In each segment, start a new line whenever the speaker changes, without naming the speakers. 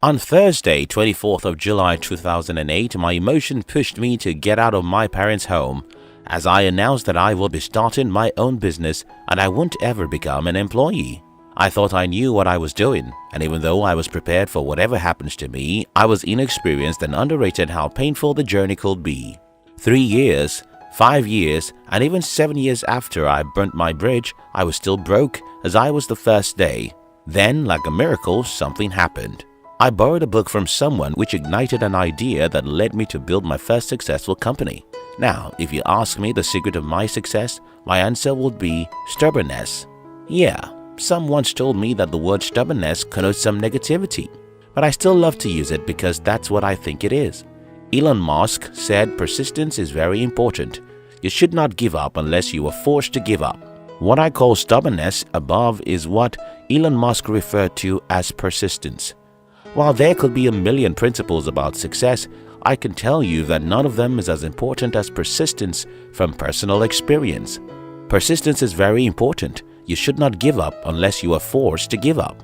On Thursday, 24th of July 2008, my emotion pushed me to get out of my parents' home as I announced that I will be starting my own business and I won't ever become an employee. I thought I knew what I was doing, and even though I was prepared for whatever happens to me, I was inexperienced and underrated how painful the journey could be. 3 years, 5 years, and even 7 years after I burnt my bridge, I was still broke as I was the first day. Then, like a miracle, something happened. I borrowed a book from someone which ignited an idea that led me to build my first successful company. Now, if you ask me the secret of my success, my answer would be stubbornness. Yeah, some once told me that the word stubbornness connotes some negativity, but I still love to use it because that's what I think it is. Elon Musk said persistence is very important. You should not give up unless you are forced to give up. What I call stubbornness above is what Elon Musk referred to as persistence. While there could be a million principles about success, I can tell you that none of them is as important as persistence from personal experience. Persistence is very important. You should not give up unless you are forced to give up.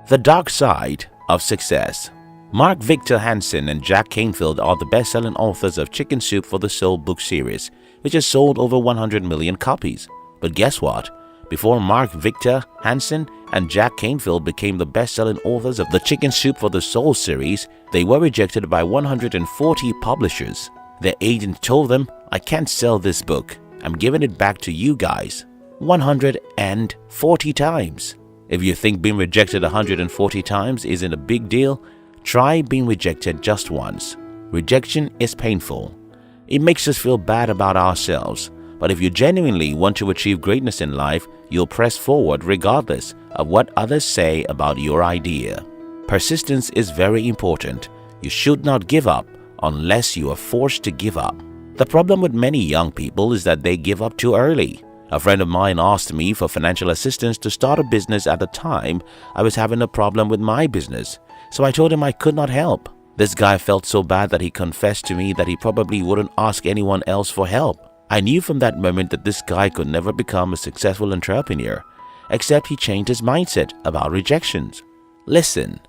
The dark side of success. Mark Victor Hansen and Jack Canfield are the best-selling authors of Chicken Soup for the Soul book series, which has sold over 100 million copies. But guess what? Before Mark Victor Hansen and Jack Canfield became the best-selling authors of the Chicken Soup for the Soul series, they were rejected by 140 publishers. Their agent told them, "I can't sell this book. I'm giving it back to you guys." 140 times. If you think being rejected 140 times isn't a big deal, try being rejected just once. Rejection is painful. It makes us feel bad about ourselves. But if you genuinely want to achieve greatness in life, you'll press forward regardless of what others say about your idea. Persistence is very important. You should not give up unless you are forced to give up. The problem with many young people is that they give up too early. A friend of mine asked me for financial assistance to start a business at the time I was having a problem with my business, so I told him I could not help. This guy felt so bad that he confessed to me that he probably wouldn't ask anyone else for help. I knew from that moment that this guy could never become a successful entrepreneur, except he changed his mindset about rejections. Listen,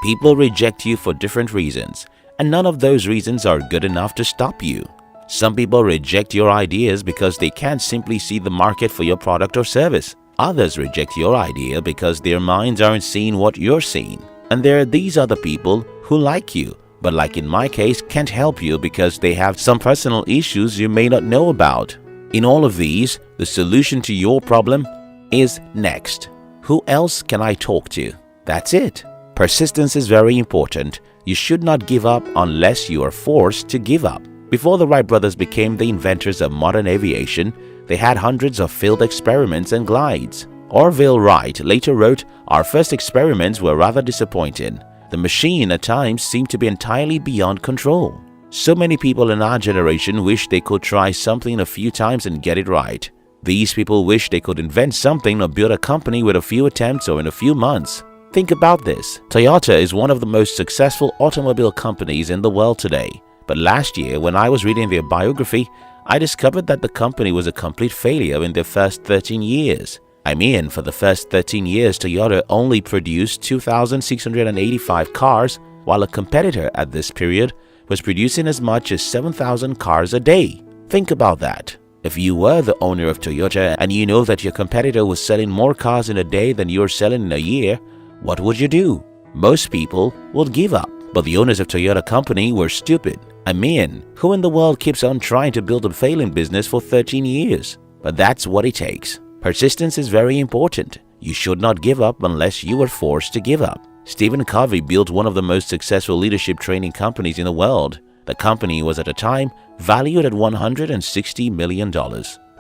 people reject you for different reasons, and none of those reasons are good enough to stop you. Some people reject your ideas because they can't simply see the market for your product or service. Others reject your idea because their minds aren't seeing what you're seeing. And there are these other people who like you, but like in my case, can't help you because they have some personal issues you may not know about. In all of these, the solution to your problem is next. Who else can I talk to? That's it. Persistence is very important. You should not give up unless you are forced to give up. Before the Wright brothers became the inventors of modern aviation, they had hundreds of failed experiments and glides. Orville Wright later wrote, "Our first experiments were rather disappointing. The machine at times seemed to be entirely beyond control." So many people in our generation wish they could try something a few times and get it right. These people wish they could invent something or build a company with a few attempts or in a few months. Think about this. Toyota is one of the most successful automobile companies in the world today. But last year, when I was reading their biography, I discovered that the company was a complete failure in their first 13 years. I mean, for the first 13 years, Toyota only produced 2,685 cars, while a competitor at this period was producing as much as 7,000 cars a day. Think about that. If you were the owner of Toyota and you know that your competitor was selling more cars in a day than you're selling in a year, what would you do? Most people would give up. But the owners of Toyota company were stupid. I mean, who in the world keeps on trying to build a failing business for 13 years? But that's what it takes. Persistence is very important. You should not give up unless you are forced to give up. Stephen Covey built one of the most successful leadership training companies in the world. The company was at a time valued at $160 million.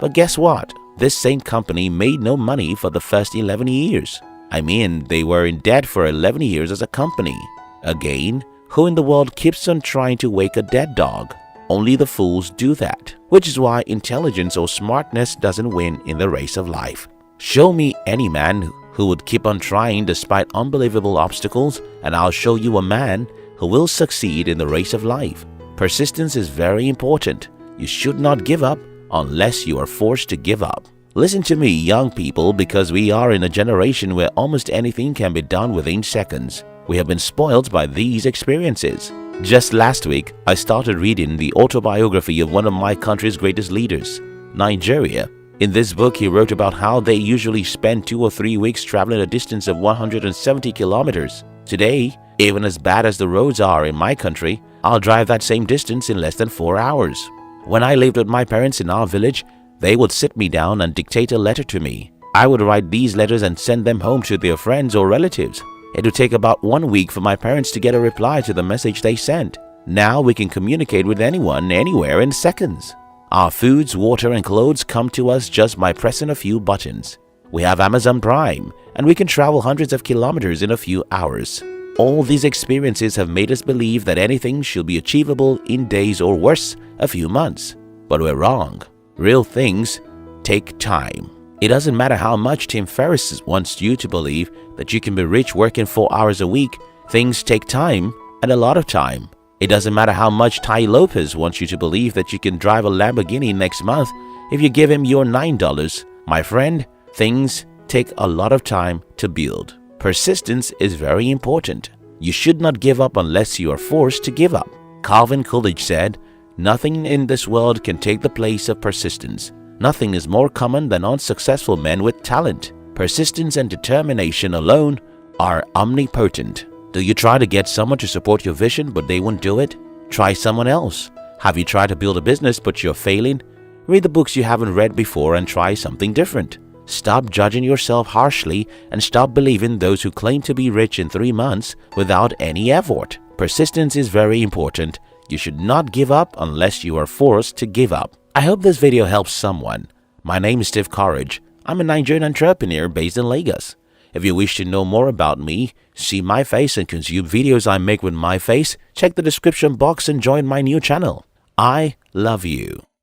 But guess what? This same company made no money for the first 11 years. I mean, they were in debt for 11 years as a company. Again, who in the world keeps on trying to wake a dead dog? Only the fools do that, which is why intelligence or smartness doesn't win in the race of life. Show me any man who would keep on trying despite unbelievable obstacles, and I'll show you a man who will succeed in the race of life. Persistence is very important. You should not give up unless you are forced to give up. Listen to me, young people, because we are in a generation where almost anything can be done within seconds. We have been spoiled by these experiences. Just last week, I started reading the autobiography of one of my country's greatest leaders, Nigeria. In this book, he wrote about how they usually spend 2 or 3 weeks traveling a distance of 170 kilometers. Today, even as bad as the roads are in my country, I'll drive that same distance in less than 4 hours. When I lived with my parents in our village, they would sit me down and dictate a letter to me. I would write these letters and send them home to their friends or relatives. It would take about 1 week for my parents to get a reply to the message they sent. Now we can communicate with anyone, anywhere in seconds. Our foods, water and clothes come to us just by pressing a few buttons. We have Amazon Prime, and we can travel hundreds of kilometers in a few hours. All these experiences have made us believe that anything should be achievable in days or worse, a few months. But we're wrong. Real things take time. It doesn't matter how much Tim Ferriss wants you to believe that you can be rich working 4 hours a week. Things take time, and a lot of time. It doesn't matter how much Tai Lopez wants you to believe that you can drive a Lamborghini next month if you give him your $9. My friend, things take a lot of time to build. Persistence is very important. You should not give up unless you are forced to give up. Calvin Coolidge said, "Nothing in this world can take the place of persistence. Nothing is more common than unsuccessful men with talent. Persistence and determination alone are omnipotent." Do you try to get someone to support your vision but they won't do it? Try someone else. Have you tried to build a business but you're failing? Read the books you haven't read before and try something different. Stop judging yourself harshly and stop believing those who claim to be rich in 3 months without any effort. Persistence is very important. You should not give up unless you are forced to give up. I hope this video helps someone. My name is Steve Courage. I'm a Nigerian entrepreneur based in Lagos. If you wish to know more about me, see my face and consume videos I make with my face, check the description box and join my new channel. I love you.